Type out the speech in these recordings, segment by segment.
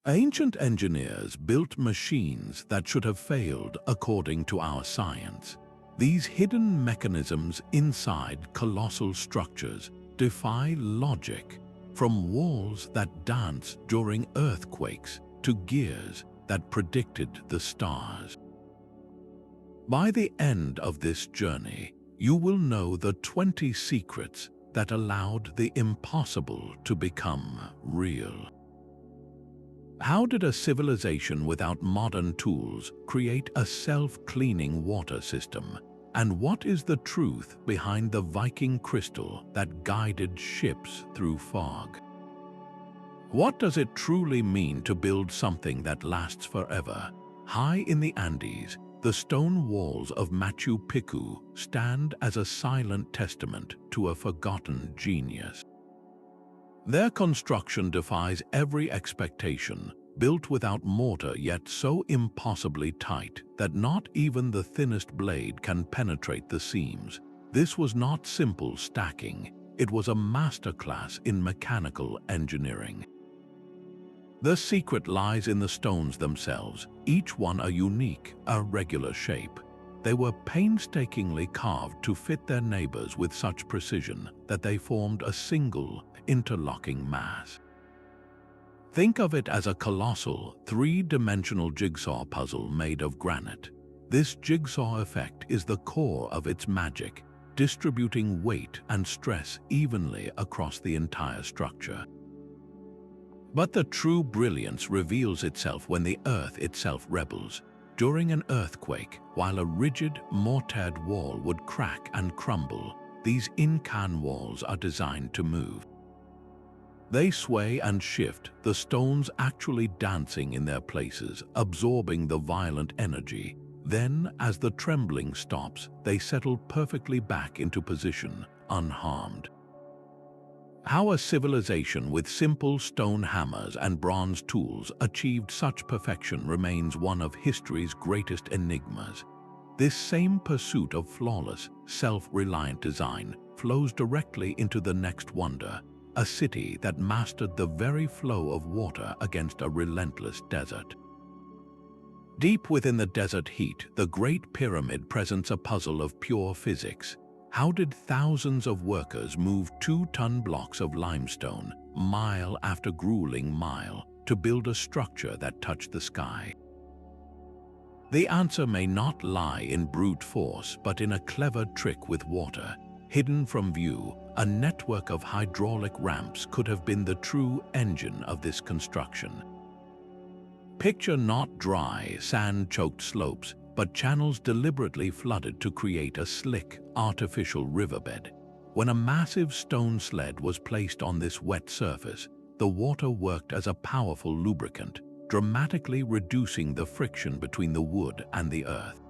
Ancient engineers built machines that should have failed according to our science. These hidden mechanisms inside colossal structures defy logic, from walls that dance during earthquakes to gears that predicted the stars. By the end of this journey, you will know the 20 secrets that allowed the impossible to become real. How did a civilization without modern tools create a self-cleaning water system? And what is the truth behind the Viking crystal that guided ships through fog? What does it truly mean to build something that lasts forever? High in the Andes, the stone walls of Machu Picchu stand as a silent testament to a forgotten genius. Their construction defies every expectation, built without mortar yet so impossibly tight that not even the thinnest blade can penetrate the seams. This was not simple stacking, it was a masterclass in mechanical engineering. The secret lies in the stones themselves, each one a unique, irregular shape. They were painstakingly carved to fit their neighbors with such precision that they formed a single, interlocking mass. Think of it as a colossal, three-dimensional jigsaw puzzle made of granite. This jigsaw effect is the core of its magic, distributing weight and stress evenly across the entire structure. But the true brilliance reveals itself when the earth itself rebels. During an earthquake, while a rigid, mortared wall would crack and crumble, these Incan walls are designed to move. They sway and shift, the stones actually dancing in their places, absorbing the violent energy. Then, as the trembling stops, they settle perfectly back into position, unharmed. How a civilization with simple stone hammers and bronze tools achieved such perfection remains one of history's greatest enigmas. This same pursuit of flawless, self-reliant design flows directly into the next wonder, a city that mastered the very flow of water against a relentless desert. Deep within the desert heat, the Great Pyramid presents a puzzle of pure physics. How did thousands of workers move 2-ton blocks of limestone, mile after grueling mile, to build a structure that touched the sky? The answer may not lie in brute force, but in a clever trick with water. Hidden from view, a network of hydraulic ramps could have been the true engine of this construction. Picture not dry, sand-choked slopes, but channels deliberately flooded to create a slick, artificial riverbed. When a massive stone sled was placed on this wet surface, the water worked as a powerful lubricant, dramatically reducing the friction between the wood and the earth.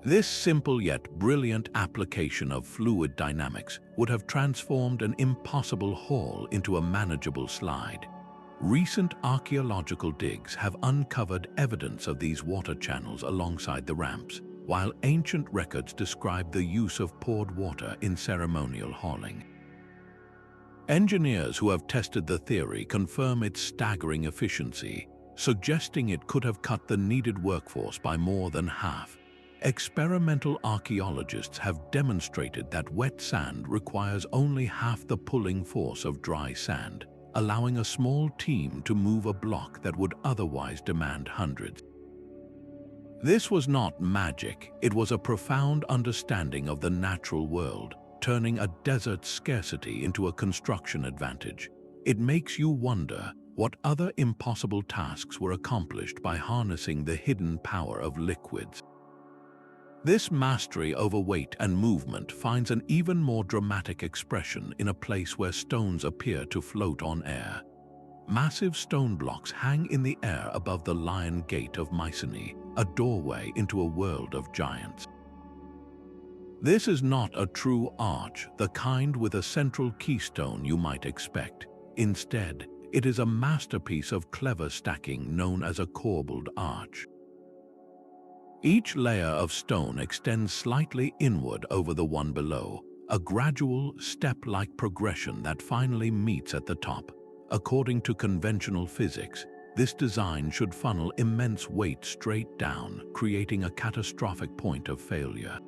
This simple yet brilliant application of fluid dynamics would have transformed an impossible haul into a manageable slide. Recent archaeological digs have uncovered evidence of these water channels alongside the ramps, while ancient records describe the use of poured water in ceremonial hauling. Engineers who have tested the theory confirm its staggering efficiency, suggesting it could have cut the needed workforce by more than half. Experimental archaeologists have demonstrated that wet sand requires only half the pulling force of dry sand, allowing a small team to move a block that would otherwise demand hundreds. This was not magic, it was a profound understanding of the natural world, turning a desert scarcity into a construction advantage. It makes you wonder what other impossible tasks were accomplished by harnessing the hidden power of liquids. This mastery over weight and movement finds an even more dramatic expression in a place where stones appear to float on air. Massive stone blocks hang in the air above the Lion Gate of Mycenae, a doorway into a world of giants. This is not a true arch, the kind with a central keystone you might expect. Instead, it is a masterpiece of clever stacking known as a corbelled arch. Each layer of stone extends slightly inward over the one below, a gradual, step-like progression that finally meets at the top. According to conventional physics, This design should funnel immense weight straight down, creating a catastrophic point of failure.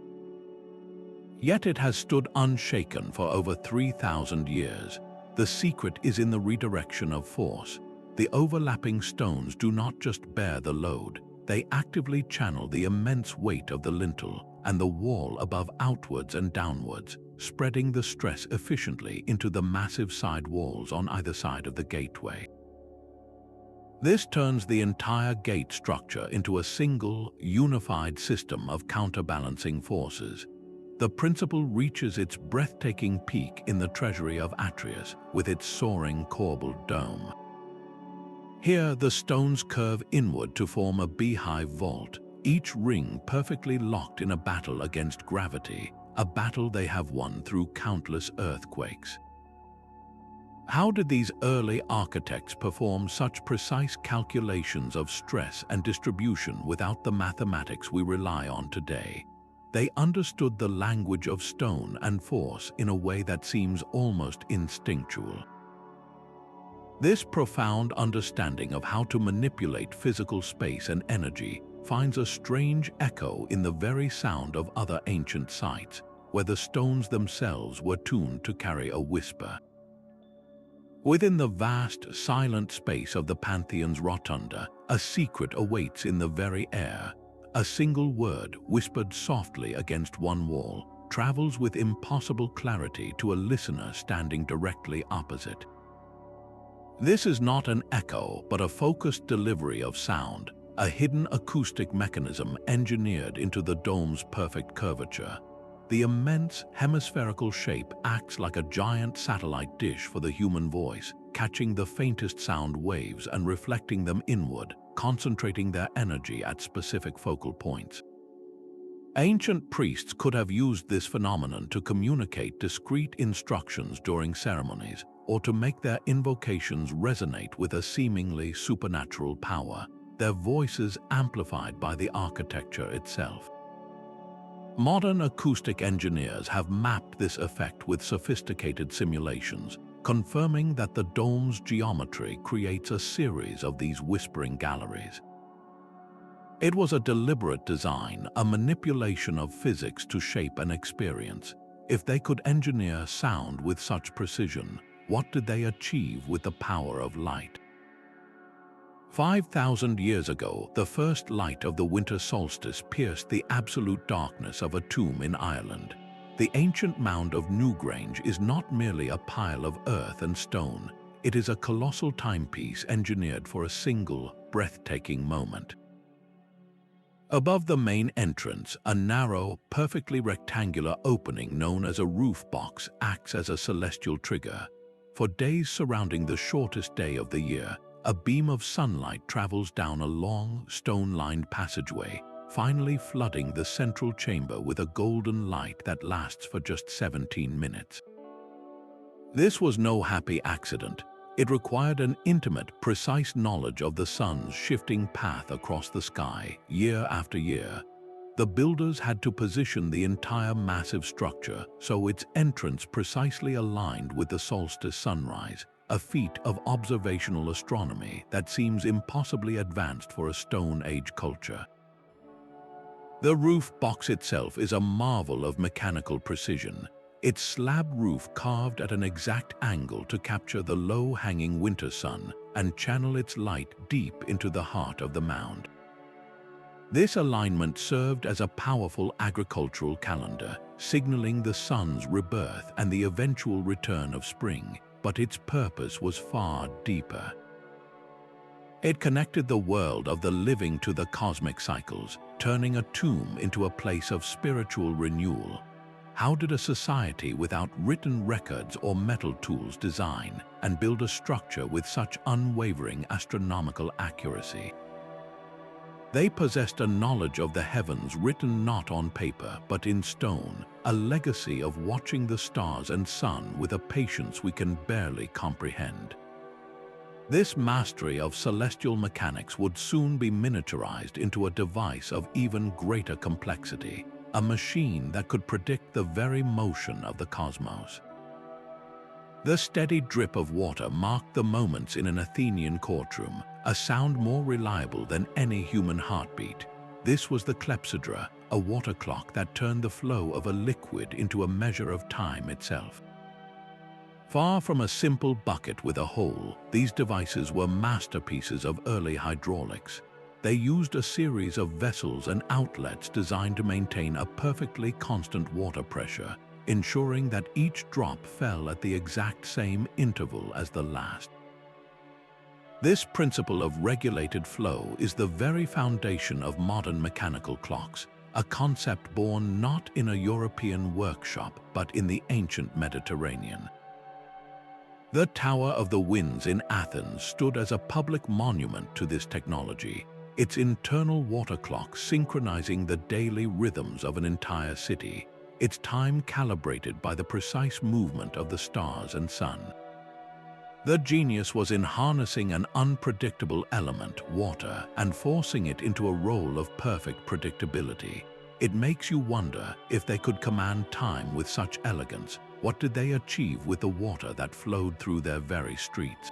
Yet it has stood unshaken for over 3,000 years. The secret is in the redirection of force. The overlapping stones do not just bear the load, they actively channel the immense weight of the lintel and the wall above outwards and downwards, spreading the stress efficiently into the massive side walls on either side of the gateway. This turns the entire gate structure into a single, unified system of counterbalancing forces. The principle reaches its breathtaking peak in the treasury of Atreus with its soaring corbelled dome. Here, the stones curve inward to form a beehive vault, each ring perfectly locked in a battle against gravity, a battle they have won through countless earthquakes. How did these early architects perform such precise calculations of stress and distribution without the mathematics we rely on today? They understood the language of stone and force in a way that seems almost instinctual. This profound understanding of how to manipulate physical space and energy finds a strange echo in the very sound of other ancient sites, where the stones themselves were tuned to carry a whisper. Within the vast, silent space of the Pantheon's rotunda, a secret awaits in the very air. A single word, whispered softly against one wall, travels with impossible clarity to a listener standing directly opposite. This is not an echo, but a focused delivery of sound, a hidden acoustic mechanism engineered into the dome's perfect curvature. The immense hemispherical shape acts like a giant satellite dish for the human voice, catching the faintest sound waves and reflecting them inward, concentrating their energy at specific focal points. Ancient priests could have used this phenomenon to communicate discrete instructions during ceremonies, or to make their invocations resonate with a seemingly supernatural power, their voices amplified by the architecture itself. Modern acoustic engineers have mapped this effect with sophisticated simulations, confirming that the dome's geometry creates a series of these whispering galleries. It was a deliberate design, a manipulation of physics to shape an experience. If they could engineer sound with such precision, what did they achieve with the power of light? 5,000 years ago, the first light of the winter solstice pierced the absolute darkness of a tomb in Ireland. The ancient mound of Newgrange is not merely a pile of earth and stone, it is a colossal timepiece engineered for a single, breathtaking moment. Above the main entrance, a narrow, perfectly rectangular opening known as a roof box acts as a celestial trigger. For days surrounding the shortest day of the year, a beam of sunlight travels down a long, stone-lined passageway, finally flooding the central chamber with a golden light that lasts for just 17 minutes. This was no happy accident. It required an intimate, precise knowledge of the sun's shifting path across the sky, year after year. The builders had to position the entire massive structure so its entrance precisely aligned with the solstice sunrise, a feat of observational astronomy that seems impossibly advanced for a Stone Age culture. The roof box itself is a marvel of mechanical precision, its slab roof carved at an exact angle to capture the low-hanging winter sun and channel its light deep into the heart of the mound. This alignment served as a powerful agricultural calendar, signaling the sun's rebirth and the eventual return of spring, but its purpose was far deeper. It connected the world of the living to the cosmic cycles, turning a tomb into a place of spiritual renewal. How did a society without written records or metal tools design and build a structure with such unwavering astronomical accuracy? They possessed a knowledge of the heavens written not on paper but in stone, a legacy of watching the stars and sun with a patience we can barely comprehend. This mastery of celestial mechanics would soon be miniaturized into a device of even greater complexity, a machine that could predict the very motion of the cosmos. The steady drip of water marked the moments in an Athenian courtroom, a sound more reliable than any human heartbeat. This was the clepsydra, a water clock that turned the flow of a liquid into a measure of time itself. Far from a simple bucket with a hole, these devices were masterpieces of early hydraulics. They used a series of vessels and outlets designed to maintain a perfectly constant water pressure, ensuring that each drop fell at the exact same interval as the last. This principle of regulated flow is the very foundation of modern mechanical clocks, a concept born not in a European workshop but in the ancient Mediterranean. The Tower of the Winds in Athens stood as a public monument to this technology, its internal water clock synchronizing the daily rhythms of an entire city, its time calibrated by the precise movement of the stars and sun. The genius was in harnessing an unpredictable element, water, and forcing it into a role of perfect predictability. It makes you wonder, if they could command time with such elegance, what did they achieve with the water that flowed through their very streets?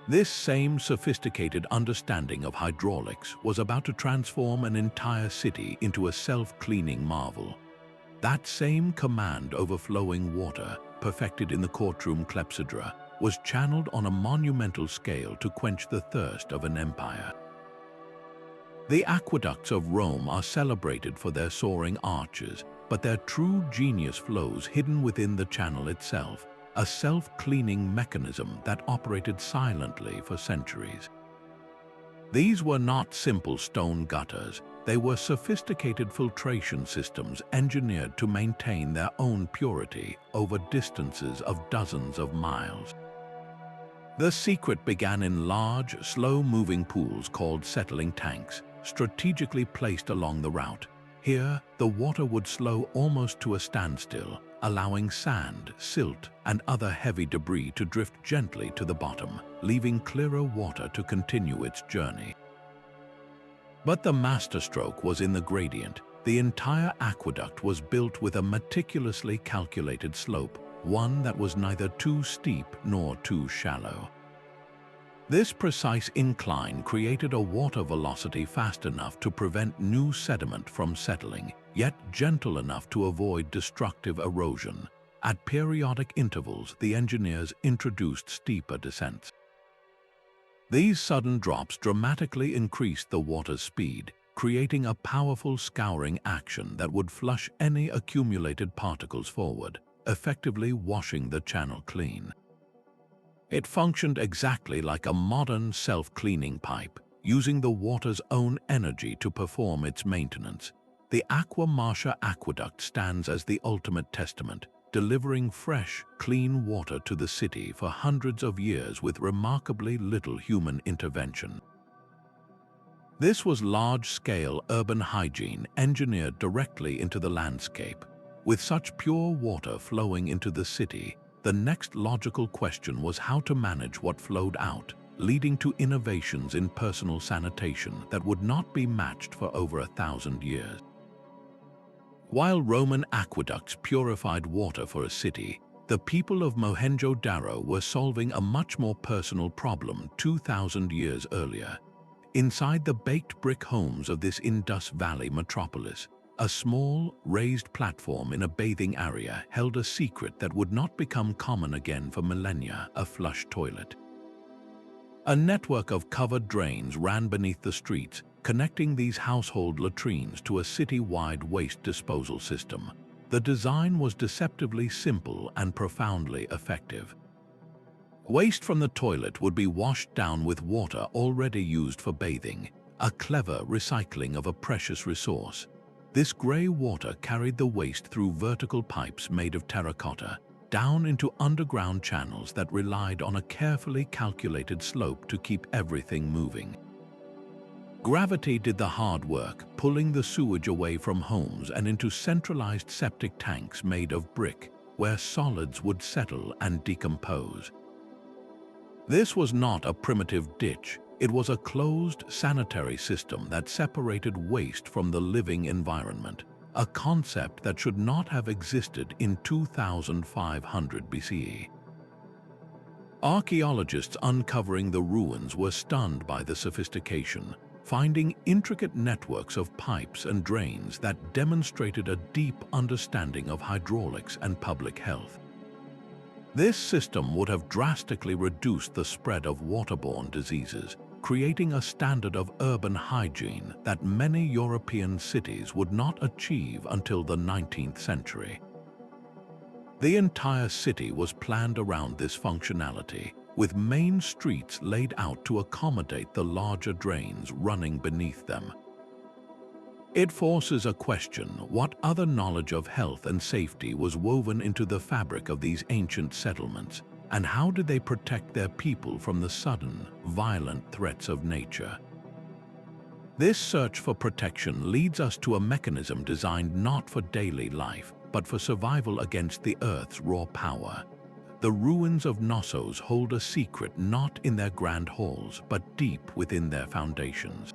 This same sophisticated understanding of hydraulics was about to transform an entire city into a self-cleaning marvel. That same command over flowing water, perfected in the courtroom clepsydra, was channeled on a monumental scale to quench the thirst of an empire. The aqueducts of Rome are celebrated for their soaring arches, but their true genius flows hidden within the channel itself, a self-cleaning mechanism that operated silently for centuries. These were not simple stone gutters, they were sophisticated filtration systems engineered to maintain their own purity over distances of dozens of miles. The secret began in large, slow-moving pools called settling tanks, strategically placed along the route. Here, the water would slow almost to a standstill, allowing sand, silt, and other heavy debris to drift gently to the bottom, leaving clearer water to continue its journey. But the masterstroke was in the gradient. The entire aqueduct was built with a meticulously calculated slope, one that was neither too steep nor too shallow. This precise incline created a water velocity fast enough to prevent new sediment from settling, yet gentle enough to avoid destructive erosion. At periodic intervals, the engineers introduced steeper descents. These sudden drops dramatically increased the water's speed, creating a powerful scouring action that would flush any accumulated particles forward, effectively washing the channel clean. It functioned exactly like a modern self-cleaning pipe, using the water's own energy to perform its maintenance. The Aqua Marcia aqueduct stands as the ultimate testament, delivering fresh, clean water to the city for hundreds of years with remarkably little human intervention. This was large-scale urban hygiene engineered directly into the landscape. With such pure water flowing into the city, the next logical question was how to manage what flowed out, leading to innovations in personal sanitation that would not be matched for over 1,000 years. While Roman aqueducts purified water for a city, the people of Mohenjo-Daro were solving a much more personal problem 2,000 years earlier. Inside the baked brick homes of this Indus Valley metropolis, a small, raised platform in a bathing area held a secret that would not become common again for millennia: a flush toilet. A network of covered drains ran beneath the streets, connecting these household latrines to a city-wide waste disposal system. The design was deceptively simple and profoundly effective. Waste from the toilet would be washed down with water already used for bathing, a clever recycling of a precious resource. This grey water carried the waste through vertical pipes made of terracotta, down into underground channels that relied on a carefully calculated slope to keep everything moving. Gravity did the hard work, pulling the sewage away from homes and into centralized septic tanks made of brick, where solids would settle and decompose. This was not a primitive ditch. It was a closed sanitary system that separated waste from the living environment, a concept that should not have existed in 2500 BCE. Archaeologists uncovering the ruins were stunned by the sophistication, finding intricate networks of pipes and drains that demonstrated a deep understanding of hydraulics and public health. This system would have drastically reduced the spread of waterborne diseases, creating a standard of urban hygiene that many European cities would not achieve until the 19th century. The entire city was planned around this functionality, with main streets laid out to accommodate the larger drains running beneath them. It forces a question: what other knowledge of health and safety was woven into the fabric of these ancient settlements, and how did they protect their people from the sudden, violent threats of nature? This search for protection leads us to a mechanism designed not for daily life, but for survival against the Earth's raw power. The ruins of Knossos hold a secret not in their grand halls, but deep within their foundations.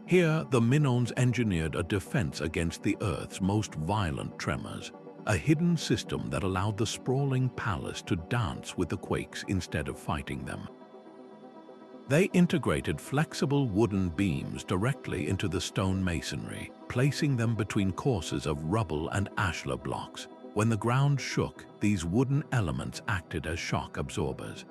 Here, the Minoans engineered a defense against the Earth's most violent tremors, a hidden system that allowed the sprawling palace to dance with the quakes instead of fighting them. They integrated flexible wooden beams directly into the stone masonry, placing them between courses of rubble and ashlar blocks. When the ground shook, these wooden elements acted as shock absorbers.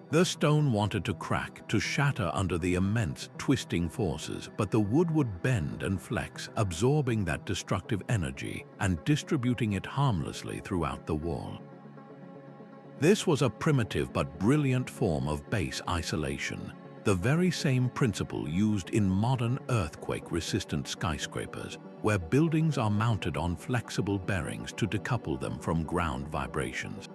The stone wanted to crack, to shatter under the immense twisting forces, but the wood would bend and flex, absorbing that destructive energy and distributing it harmlessly throughout the wall. This was a primitive but brilliant form of base isolation, the very same principle used in modern earthquake-resistant skyscrapers, where buildings are mounted on flexible bearings to decouple them from ground vibrations.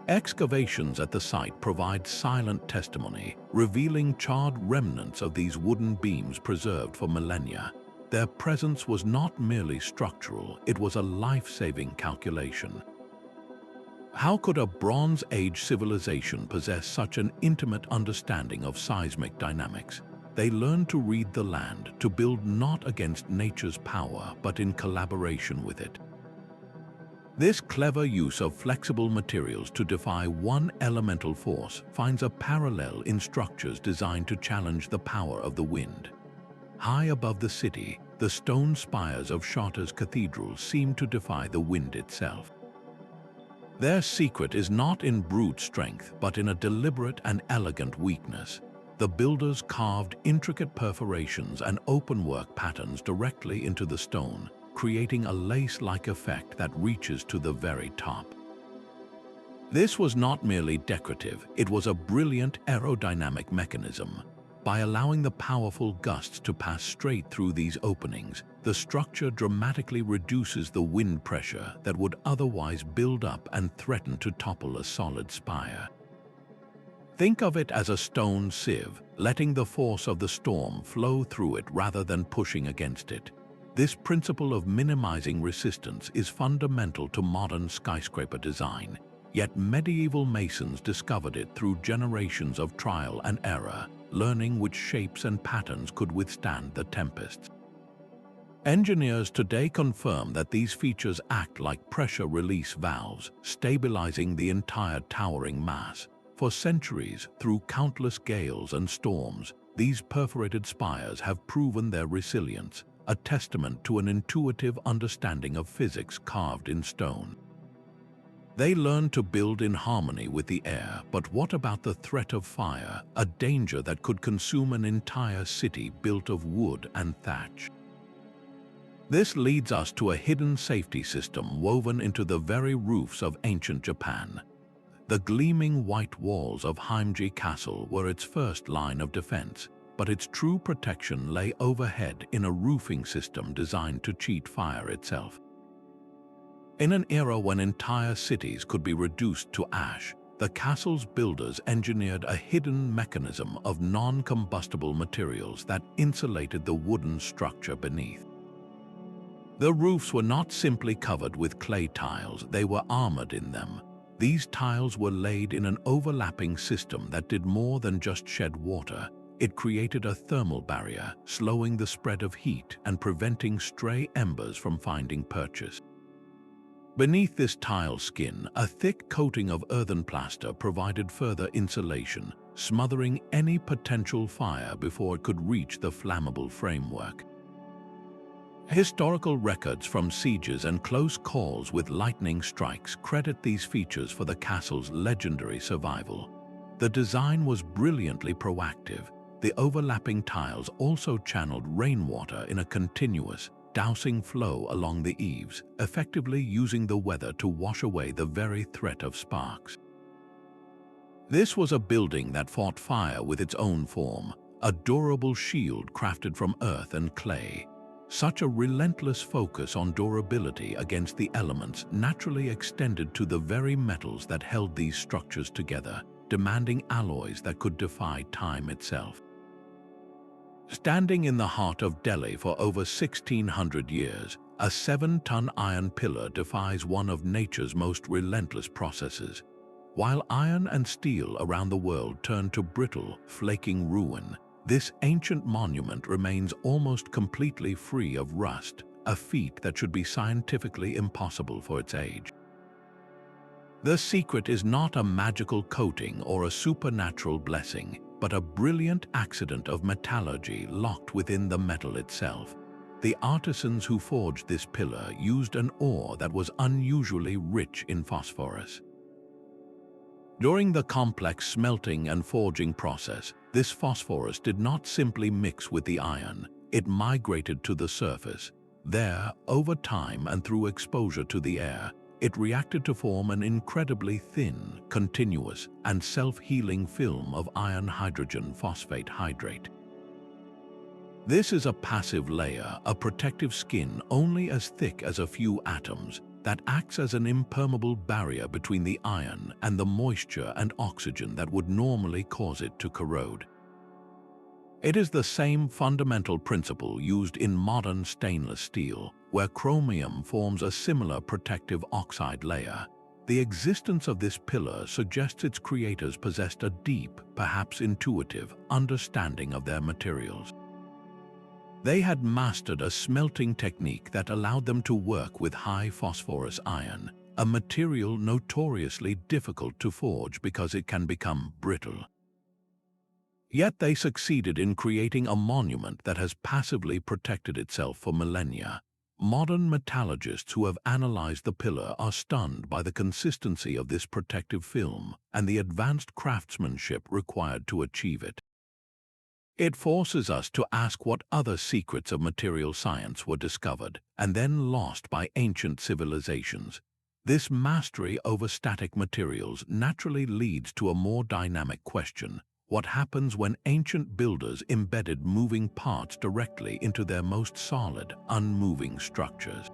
Excavations at the site provide silent testimony, revealing charred remnants of these wooden beams preserved for millennia. Their presence was not merely structural, it was a life-saving calculation. How could a Bronze Age civilization possess such an intimate understanding of seismic dynamics? They learned to read the land, to build not against nature's power, but in collaboration with it. This clever use of flexible materials to defy one elemental force finds a parallel in structures designed to challenge the power of the wind. High above the city, the stone spires of Chartres Cathedral seem to defy the wind itself. Their secret is not in brute strength, but in a deliberate and elegant weakness. The builders carved intricate perforations and openwork patterns directly into the stone, creating a lace-like effect that reaches to the very top. This was not merely decorative, it was a brilliant aerodynamic mechanism. By allowing the powerful gusts to pass straight through these openings, the structure dramatically reduces the wind pressure that would otherwise build up and threaten to topple a solid spire. Think of it as a stone sieve, letting the force of the storm flow through it rather than pushing against it. This principle of minimizing resistance is fundamental to modern skyscraper design, yet medieval masons discovered it through generations of trial and error, learning which shapes and patterns could withstand the tempests. Engineers today confirm that these features act like pressure release valves, stabilizing the entire towering mass. For centuries, through countless gales and storms, these perforated spires have proven their resilience, a testament to an intuitive understanding of physics carved in stone. They learned to build in harmony with the air, but what about the threat of fire, a danger that could consume an entire city built of wood and thatch? This leads us to a hidden safety system woven into the very roofs of ancient Japan. The gleaming white walls of Heimji Castle were its first line of defense, but its true protection lay overhead in a roofing system designed to cheat fire itself. In an era when entire cities could be reduced to ash, the castle's builders engineered a hidden mechanism of non-combustible materials that insulated the wooden structure beneath. The roofs were not simply covered with clay tiles, they were armored in them. These tiles were laid in an overlapping system that did more than just shed water. It created a thermal barrier, slowing the spread of heat and preventing stray embers from finding purchase. Beneath this tile skin, a thick coating of earthen plaster provided further insulation, smothering any potential fire before it could reach the flammable framework. Historical records from sieges and close calls with lightning strikes credit these features for the castle's legendary survival. The design was brilliantly proactive. The overlapping tiles also channeled rainwater in a continuous, dousing flow along the eaves, effectively using the weather to wash away the very threat of sparks. This was a building that fought fire with its own form, a durable shield crafted from earth and clay. Such a relentless focus on durability against the elements naturally extended to the very metals that held these structures together, demanding alloys that could defy time itself. Standing in the heart of Delhi for over 1,600 years, a 7-ton iron pillar defies one of nature's most relentless processes. While iron and steel around the world turn to brittle, flaking ruin, this ancient monument remains almost completely free of rust, a feat that should be scientifically impossible for its age. The secret is not a magical coating or a supernatural blessing, but a brilliant accident of metallurgy locked within the metal itself. The artisans who forged this pillar used an ore that was unusually rich in phosphorus. During the complex smelting and forging process, this phosphorus did not simply mix with the iron, it migrated to the surface. There, over time and through exposure to the air, it reacted to form an incredibly thin, continuous, and self-healing film of iron-hydrogen phosphate hydrate. This is a passive layer, a protective skin only as thick as a few atoms, that acts as an impermeable barrier between the iron and the moisture and oxygen that would normally cause it to corrode. It is the same fundamental principle used in modern stainless steel, where chromium forms a similar protective oxide layer. The existence of this pillar suggests its creators possessed a deep, perhaps intuitive, understanding of their materials. They had mastered a smelting technique that allowed them to work with high phosphorus iron, a material notoriously difficult to forge because it can become brittle. Yet they succeeded in creating a monument that has passively protected itself for millennia. Modern metallurgists who have analyzed the pillar are stunned by the consistency of this protective film and the advanced craftsmanship required to achieve it. It forces us to ask what other secrets of material science were discovered and then lost by ancient civilizations. This mastery over static materials naturally leads to a more dynamic question: what happens when ancient builders embedded moving parts directly into their most solid, unmoving structures?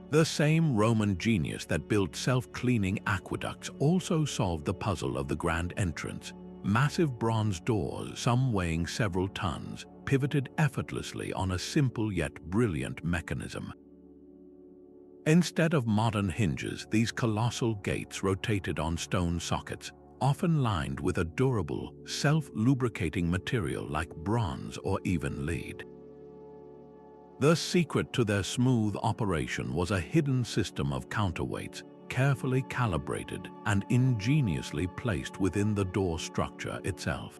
The same Roman genius that built self-cleaning aqueducts also solved the puzzle of the grand entrance. Massive bronze doors, some weighing several tons, pivoted effortlessly on a simple yet brilliant mechanism. Instead of modern hinges, these colossal gates rotated on stone sockets, often lined with a durable, self-lubricating material like bronze or even lead. The secret to their smooth operation was a hidden system of counterweights, carefully calibrated and ingeniously placed within the door structure itself.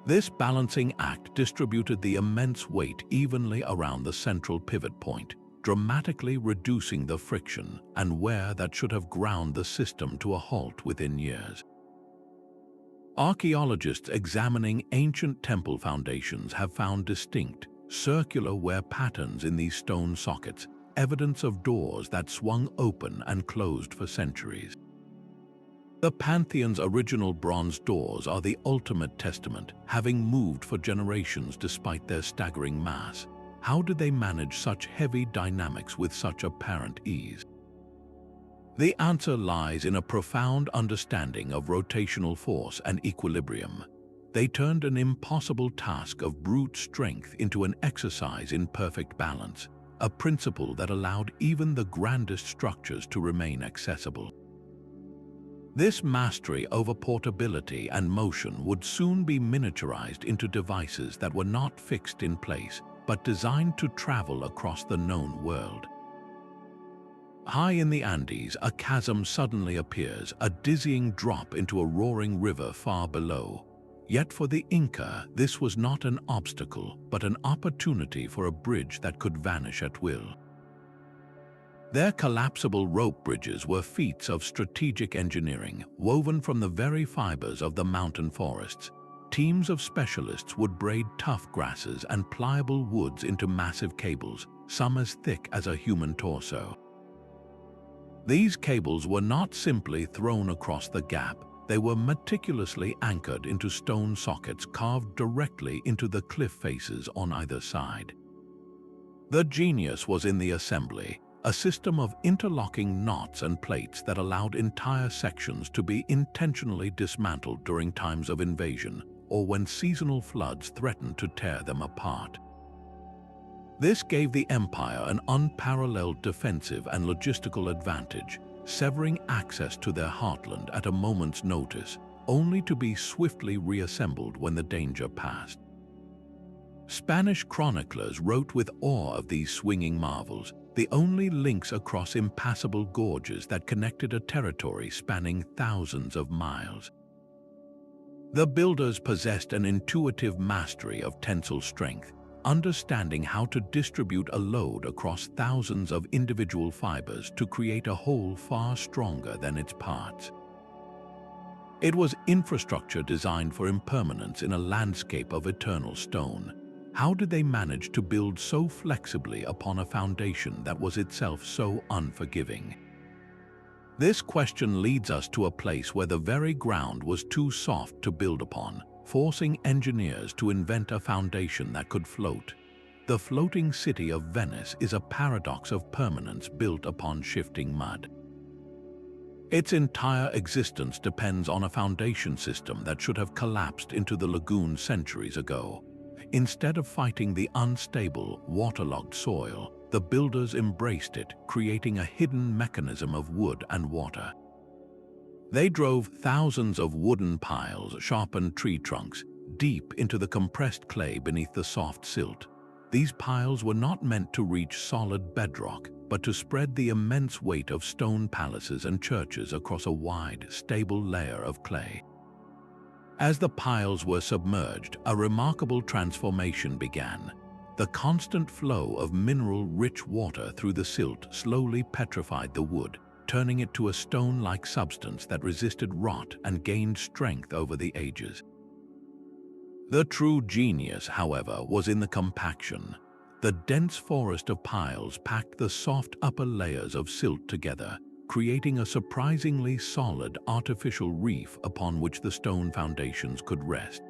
This balancing act distributed the immense weight evenly around the central pivot point, dramatically reducing the friction and wear that should have ground the system to a halt within years. Archaeologists examining ancient temple foundations have found distinct, circular wear patterns in these stone sockets, evidence of doors that swung open and closed for centuries. The Pantheon's original bronze doors are the ultimate testament, having moved for generations despite their staggering mass. How did they manage such heavy dynamics with such apparent ease? The answer lies in a profound understanding of rotational force and equilibrium. They turned an impossible task of brute strength into an exercise in perfect balance, a principle that allowed even the grandest structures to remain accessible. This mastery over portability and motion would soon be miniaturized into devices that were not fixed in place, but designed to travel across the known world. High in the Andes, a chasm suddenly appears, a dizzying drop into a roaring river far below. Yet for the Inca, this was not an obstacle, but an opportunity for a bridge that could vanish at will. Their collapsible rope bridges were feats of strategic engineering, woven from the very fibers of the mountain forests. Teams of specialists would braid tough grasses and pliable woods into massive cables, some as thick as a human torso. These cables were not simply thrown across the gap, they were meticulously anchored into stone sockets carved directly into the cliff faces on either side. The genius was in the assembly, a system of interlocking knots and plates that allowed entire sections to be intentionally dismantled during times of invasion or when seasonal floods threatened to tear them apart. This gave the empire an unparalleled defensive and logistical advantage, severing access to their heartland at a moment's notice, only to be swiftly reassembled when the danger passed. Spanish chroniclers wrote with awe of these swinging marvels, the only links across impassable gorges that connected a territory spanning thousands of miles. The builders possessed an intuitive mastery of tensile strength, understanding how to distribute a load across thousands of individual fibers to create a whole far stronger than its parts. It was infrastructure designed for impermanence in a landscape of eternal stone. How did they manage to build so flexibly upon a foundation that was itself so unforgiving? This question leads us to a place where the very ground was too soft to build upon, forcing engineers to invent a foundation that could float. The floating city of Venice is a paradox of permanence built upon shifting mud. Its entire existence depends on a foundation system that should have collapsed into the lagoon centuries ago. Instead of fighting the unstable, waterlogged soil, the builders embraced it, creating a hidden mechanism of wood and water. They drove thousands of wooden piles, sharpened tree trunks, deep into the compressed clay beneath the soft silt. These piles were not meant to reach solid bedrock, but to spread the immense weight of stone palaces and churches across a wide, stable layer of clay. As the piles were submerged, a remarkable transformation began. The constant flow of mineral-rich water through the silt slowly petrified the wood, turning it to a stone-like substance that resisted rot and gained strength over the ages. The true genius, however, was in the compaction. The dense forest of piles packed the soft upper layers of silt together, creating a surprisingly solid artificial reef upon which the stone foundations could rest.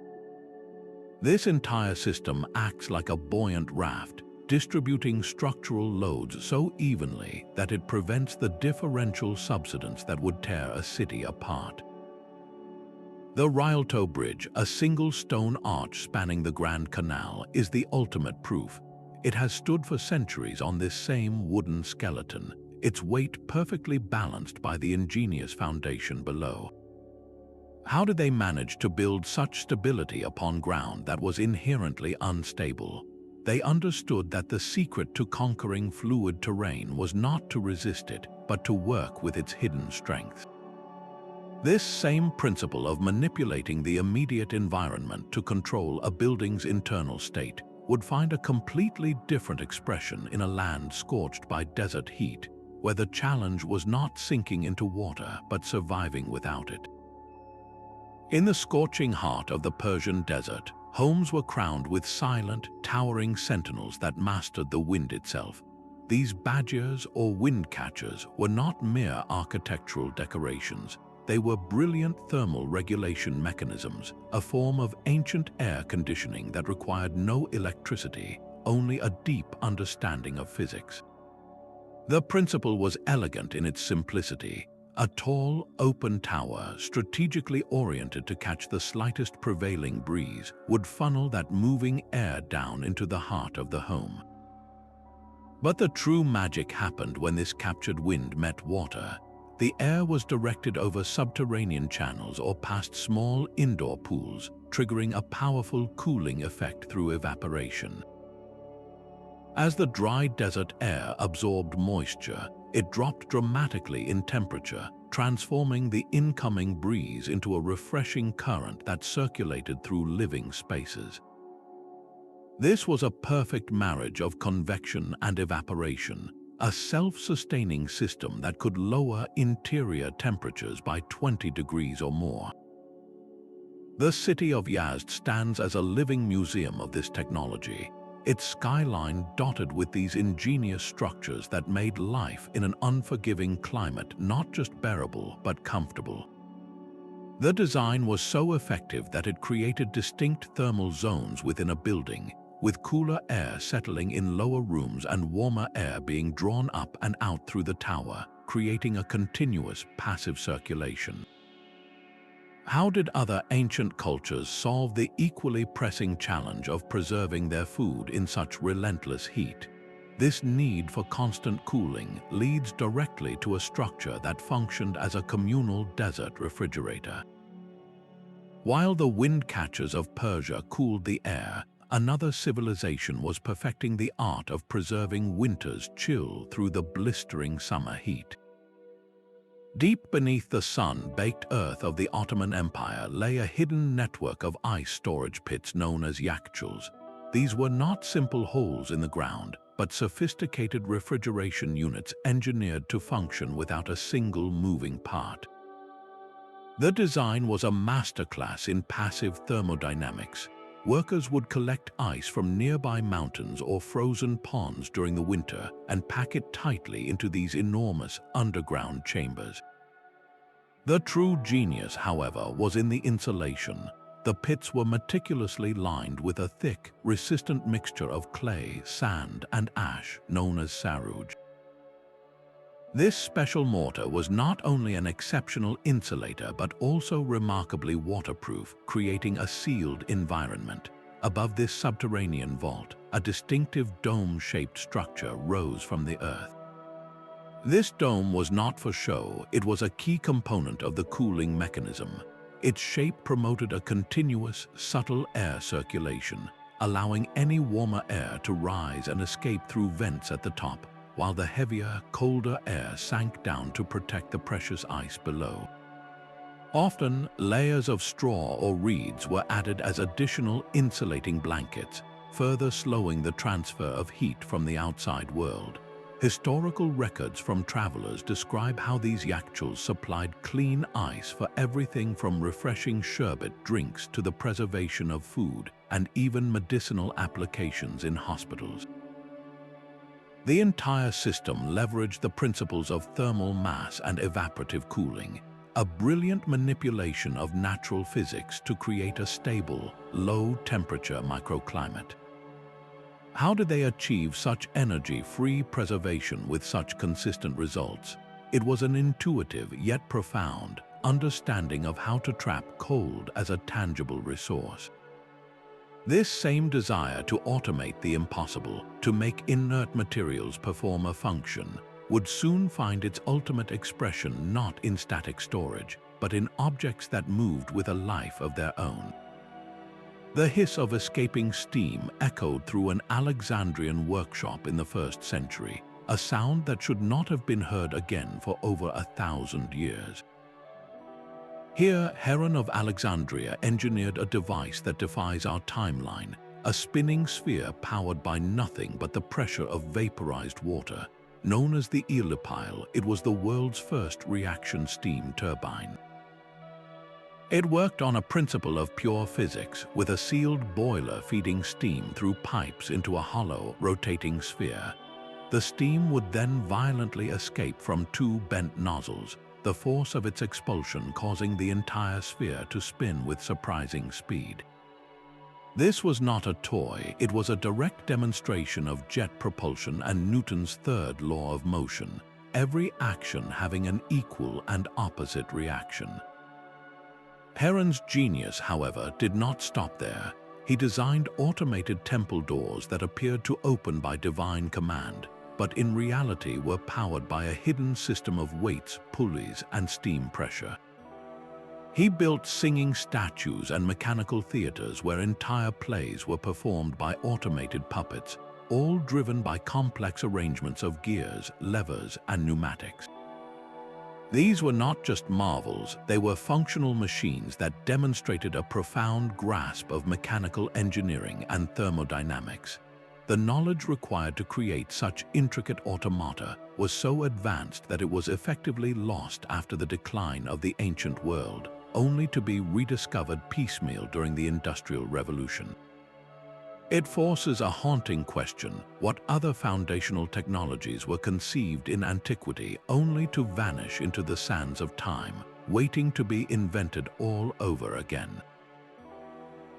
This entire system acts like a buoyant raft, distributing structural loads so evenly that it prevents the differential subsidence that would tear a city apart. The Rialto Bridge, a single stone arch spanning the Grand Canal, is the ultimate proof. It has stood for centuries on this same wooden skeleton, its weight perfectly balanced by the ingenious foundation below. How did they manage to build such stability upon ground that was inherently unstable? They understood that the secret to conquering fluid terrain was not to resist it, but to work with its hidden strengths. This same principle of manipulating the immediate environment to control a building's internal state would find a completely different expression in a land scorched by desert heat, where the challenge was not sinking into water but surviving without it. In the scorching heart of the Persian desert, homes were crowned with silent, towering sentinels that mastered the wind itself. These badgers or wind catchers were not mere architectural decorations. They were brilliant thermal regulation mechanisms, a form of ancient air conditioning that required no electricity, only a deep understanding of physics. The principle was elegant in its simplicity. A tall, open tower, strategically oriented to catch the slightest prevailing breeze, would funnel that moving air down into the heart of the home. But the true magic happened when this captured wind met water. The air was directed over subterranean channels or past small indoor pools, triggering a powerful cooling effect through evaporation. As the dry desert air absorbed moisture, It dropped dramatically in temperature, transforming the incoming breeze into a refreshing current that circulated through living spaces. This was a perfect marriage of convection and evaporation, a self-sustaining system that could lower interior temperatures by 20 degrees or more. The city of Yazd stands as a living museum of this technology, its skyline dotted with these ingenious structures that made life in an unforgiving climate not just bearable but comfortable. The design was so effective that it created distinct thermal zones within a building, with cooler air settling in lower rooms and warmer air being drawn up and out through the tower, creating a continuous passive circulation. How did other ancient cultures solve the equally pressing challenge of preserving their food in such relentless heat? This need for constant cooling leads directly to a structure that functioned as a communal desert refrigerator. While the wind catchers of Persia cooled the air, another civilization was perfecting the art of preserving winter's chill through the blistering summer heat. Deep beneath the sun-baked earth of the Ottoman Empire lay a hidden network of ice storage pits known as yakchuls. These were not simple holes in the ground, but sophisticated refrigeration units engineered to function without a single moving part. The design was a masterclass in passive thermodynamics. Workers would collect ice from nearby mountains or frozen ponds during the winter and pack it tightly into these enormous underground chambers. The true genius, however, was in the insulation. The pits were meticulously lined with a thick, resistant mixture of clay, sand, and ash known as sarouj. This special mortar was not only an exceptional insulator but also remarkably waterproof, creating a sealed environment. Above this subterranean vault, a distinctive dome-shaped structure rose from the earth. This dome was not for show, it was a key component of the cooling mechanism. Its shape promoted a continuous, subtle air circulation, allowing any warmer air to rise and escape through vents at the top, while the heavier, colder air sank down to protect the precious ice below. Often, layers of straw or reeds were added as additional insulating blankets, further slowing the transfer of heat from the outside world. Historical records from travelers describe how these yakchuls supplied clean ice for everything from refreshing sherbet drinks to the preservation of food, and even medicinal applications in hospitals. The entire system leveraged the principles of thermal mass and evaporative cooling, a brilliant manipulation of natural physics to create a stable, low-temperature microclimate. How did they achieve such energy-free preservation with such consistent results? It was an intuitive yet profound understanding of how to trap cold as a tangible resource. This same desire to automate the impossible, to make inert materials perform a function, would soon find its ultimate expression not in static storage, but in objects that moved with a life of their own. The hiss of escaping steam echoed through an Alexandrian workshop in the 1st century, a sound that should not have been heard again for over 1,000 years. Here, Heron of Alexandria engineered a device that defies our timeline, a spinning sphere powered by nothing but the pressure of vaporized water. Known as the Eolipile, it was the world's first reaction steam turbine. It worked on a principle of pure physics, with a sealed boiler feeding steam through pipes into a hollow, rotating sphere. The steam would then violently escape from 2 bent nozzles, the force of its expulsion causing the entire sphere to spin with surprising speed. This was not a toy, it was a direct demonstration of jet propulsion and Newton's 3rd law of motion, every action having an equal and opposite reaction. Heron's genius, however, did not stop there. He designed automated temple doors that appeared to open by divine command, but in reality were powered by a hidden system of weights, pulleys, and steam pressure. He built singing statues and mechanical theaters where entire plays were performed by automated puppets, all driven by complex arrangements of gears, levers, and pneumatics. These were not just marvels, they were functional machines that demonstrated a profound grasp of mechanical engineering and thermodynamics. The knowledge required to create such intricate automata was so advanced that it was effectively lost after the decline of the ancient world, only to be rediscovered piecemeal during the Industrial Revolution. It forces a haunting question: what other foundational technologies were conceived in antiquity only to vanish into the sands of time, waiting to be invented all over again?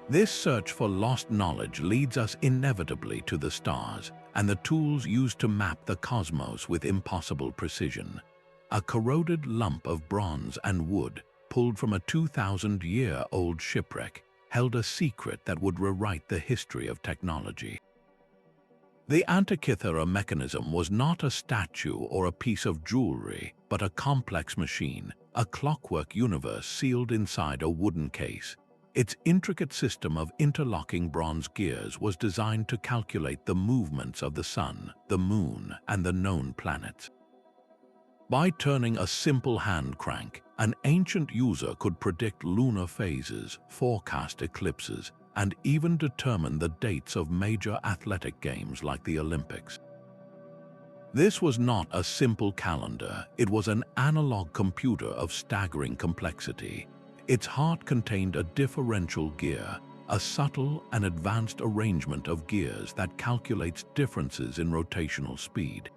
This search for lost knowledge leads us inevitably to the stars and the tools used to map the cosmos with impossible precision. A corroded lump of bronze and wood, pulled from a 2,000-year-old shipwreck, held a secret that would rewrite the history of technology. The Antikythera Mechanism was not a statue or a piece of jewelry, but a complex machine, a clockwork universe sealed inside a wooden case. Its intricate system of interlocking bronze gears was designed to calculate the movements of the sun, the moon, and the known planets. By turning a simple hand crank, an ancient user could predict lunar phases, forecast eclipses, and even determine the dates of major athletic games like the Olympics. This was not a simple calendar, it was an analog computer of staggering complexity. Its heart contained a differential gear, a subtle and advanced arrangement of gears that calculates differences in rotational speed.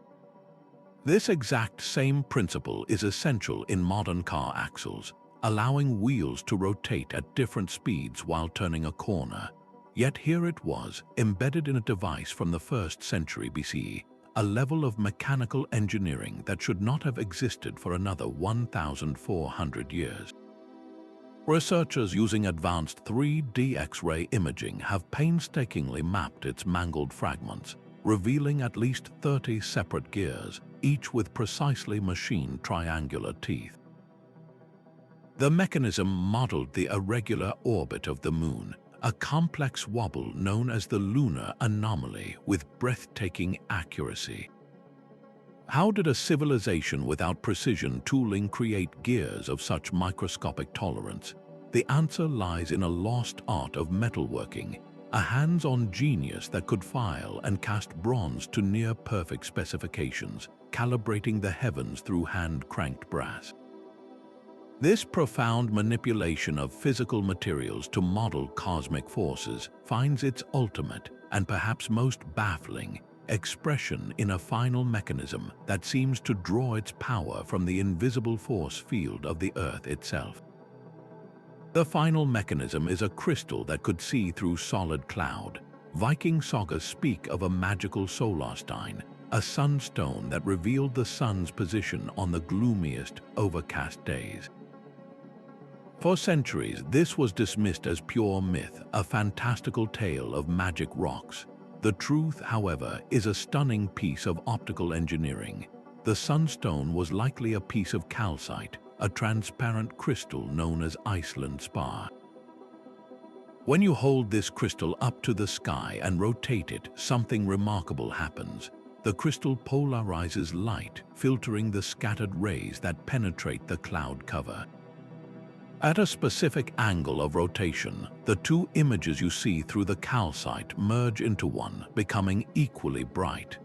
This exact same principle is essential in modern car axles, allowing wheels to rotate at different speeds while turning a corner. Yet here it was, embedded in a device from the 1st century BCE, a level of mechanical engineering that should not have existed for another 1,400 years. Researchers using advanced 3D X-ray imaging have painstakingly mapped its mangled fragments, revealing at least 30 separate gears, each with precisely machined triangular teeth. The mechanism modeled the irregular orbit of the moon, a complex wobble known as the lunar anomaly, with breathtaking accuracy. How did a civilization without precision tooling create gears of such microscopic tolerance? The answer lies in a lost art of metalworking, a hands-on genius that could file and cast bronze to near-perfect specifications, calibrating the heavens through hand-cranked brass. This profound manipulation of physical materials to model cosmic forces finds its ultimate, and perhaps most baffling, expression in a final mechanism that seems to draw its power from the invisible force field of the Earth itself. The final mechanism is a crystal that could see through solid cloud. Viking sagas speak of a magical solarstein, a sunstone that revealed the sun's position on the gloomiest, overcast days. For centuries, this was dismissed as pure myth, a fantastical tale of magic rocks. The truth, however, is a stunning piece of optical engineering. The sunstone was likely a piece of calcite, a transparent crystal known as Iceland spar. When you hold this crystal up to the sky and rotate it, something remarkable happens. The crystal polarizes light, filtering the scattered rays that penetrate the cloud cover. At a specific angle of rotation, the two images you see through the calcite merge into one, becoming equally bright.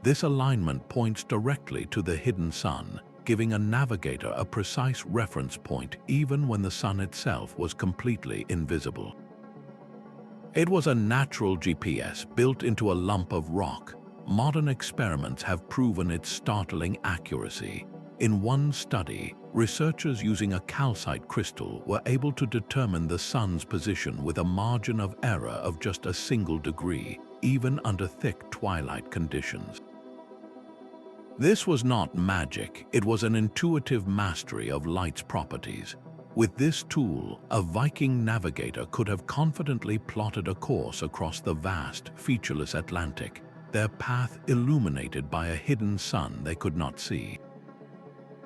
This alignment points directly to the hidden sun, giving a navigator a precise reference point even when the sun itself was completely invisible. It was a natural GPS built into a lump of rock. Modern experiments have proven its startling accuracy. In one study, researchers using a calcite crystal were able to determine the sun's position with a margin of error of just a single degree, even under thick twilight conditions. This was not magic, it was an intuitive mastery of light's properties. With this tool, a Viking navigator could have confidently plotted a course across the vast, featureless Atlantic, their path illuminated by a hidden sun they could not see.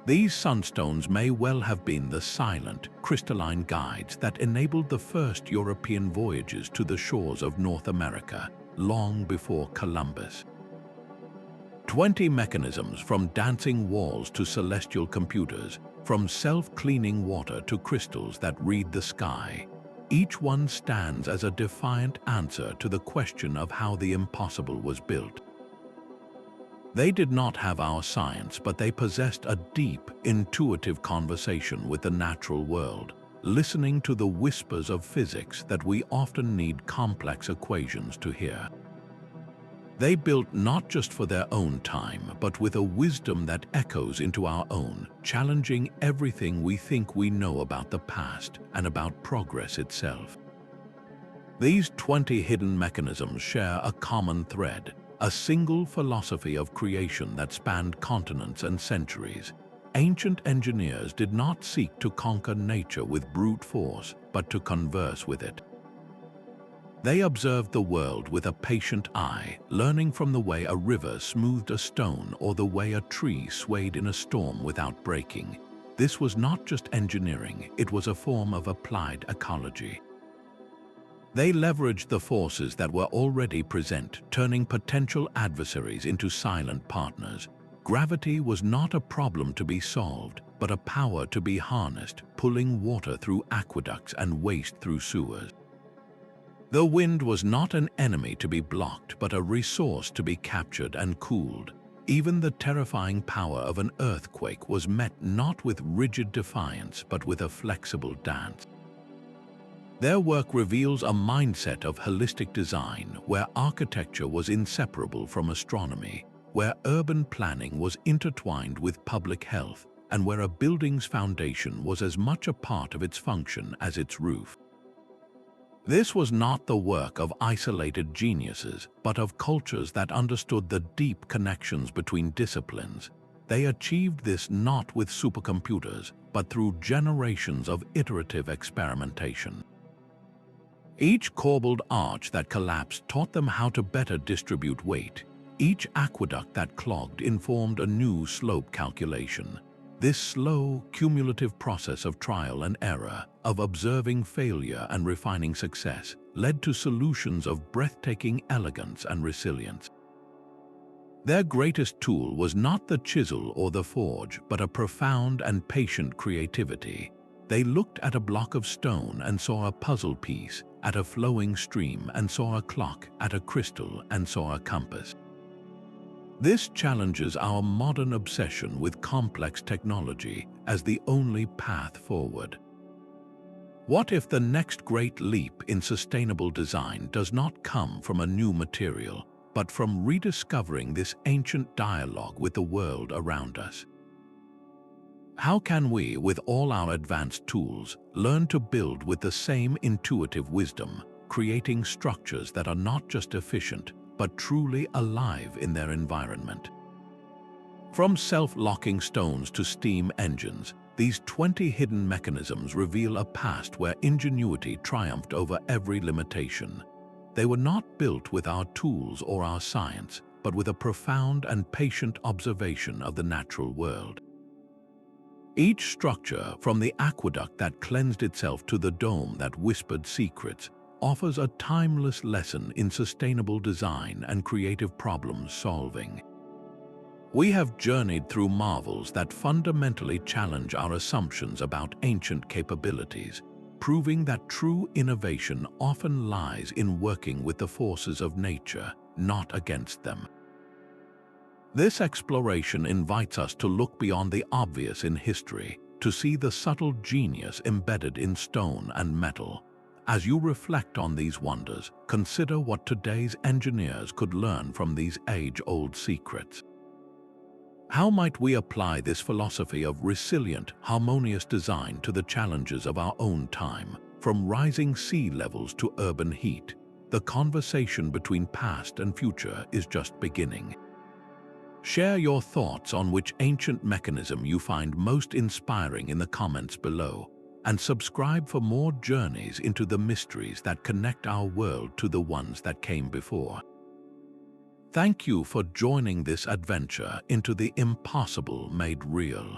These sunstones may well have been the silent, crystalline guides that enabled the first European voyages to the shores of North America, long before Columbus. 20 mechanisms, from dancing walls to celestial computers, from self-cleaning water to crystals that read the sky. Each one stands as a defiant answer to the question of how the impossible was built. They did not have our science, but they possessed a deep, intuitive conversation with the natural world, listening to the whispers of physics that we often need complex equations to hear. They built not just for their own time, but with a wisdom that echoes into our own, challenging everything we think we know about the past and about progress itself. These 20 hidden mechanisms share a common thread, a single philosophy of creation that spanned continents and centuries. Ancient engineers did not seek to conquer nature with brute force, but to converse with it. They observed the world with a patient eye, learning from the way a river smoothed a stone or the way a tree swayed in a storm without breaking. This was not just engineering, it was a form of applied ecology. They leveraged the forces that were already present, turning potential adversaries into silent partners. Gravity was not a problem to be solved, but a power to be harnessed, pulling water through aqueducts and waste through sewers. The wind was not an enemy to be blocked, but a resource to be captured and cooled. Even the terrifying power of an earthquake was met not with rigid defiance, but with a flexible dance. Their work reveals a mindset of holistic design, where architecture was inseparable from astronomy, where urban planning was intertwined with public health, and where a building's foundation was as much a part of its function as its roof. This was not the work of isolated geniuses, but of cultures that understood the deep connections between disciplines. They achieved this not with supercomputers, but through generations of iterative experimentation. Each corbelled arch that collapsed taught them how to better distribute weight. Each aqueduct that clogged informed a new slope calculation. This slow, cumulative process of trial and error, of observing failure and refining success, led to solutions of breathtaking elegance and resilience. Their greatest tool was not the chisel or the forge, but a profound and patient creativity. They looked at a block of stone and saw a puzzle piece, at a flowing stream and saw a clock, at a crystal and saw a compass. This challenges our modern obsession with complex technology as the only path forward. What if the next great leap in sustainable design does not come from a new material, but from rediscovering this ancient dialogue with the world around us? How can we, with all our advanced tools, learn to build with the same intuitive wisdom, creating structures that are not just efficient, but truly alive in their environment? From self-locking stones to steam engines, these 20 hidden mechanisms reveal a past where ingenuity triumphed over every limitation. They were not built with our tools or our science, but with a profound and patient observation of the natural world. Each structure, from the aqueduct that cleansed itself to the dome that whispered secrets, offers a timeless lesson in sustainable design and creative problem solving. We have journeyed through marvels that fundamentally challenge our assumptions about ancient capabilities, proving that true innovation often lies in working with the forces of nature, not against them. This exploration invites us to look beyond the obvious in history, to see the subtle genius embedded in stone and metal. As you reflect on these wonders, consider what today's engineers could learn from these age-old secrets. How might we apply this philosophy of resilient, harmonious design to the challenges of our own time? From rising sea levels to urban heat, the conversation between past and future is just beginning. Share your thoughts on which ancient mechanism you find most inspiring in the comments below, and subscribe for more journeys into the mysteries that connect our world to the ones that came before. Thank you for joining this adventure into the impossible made real.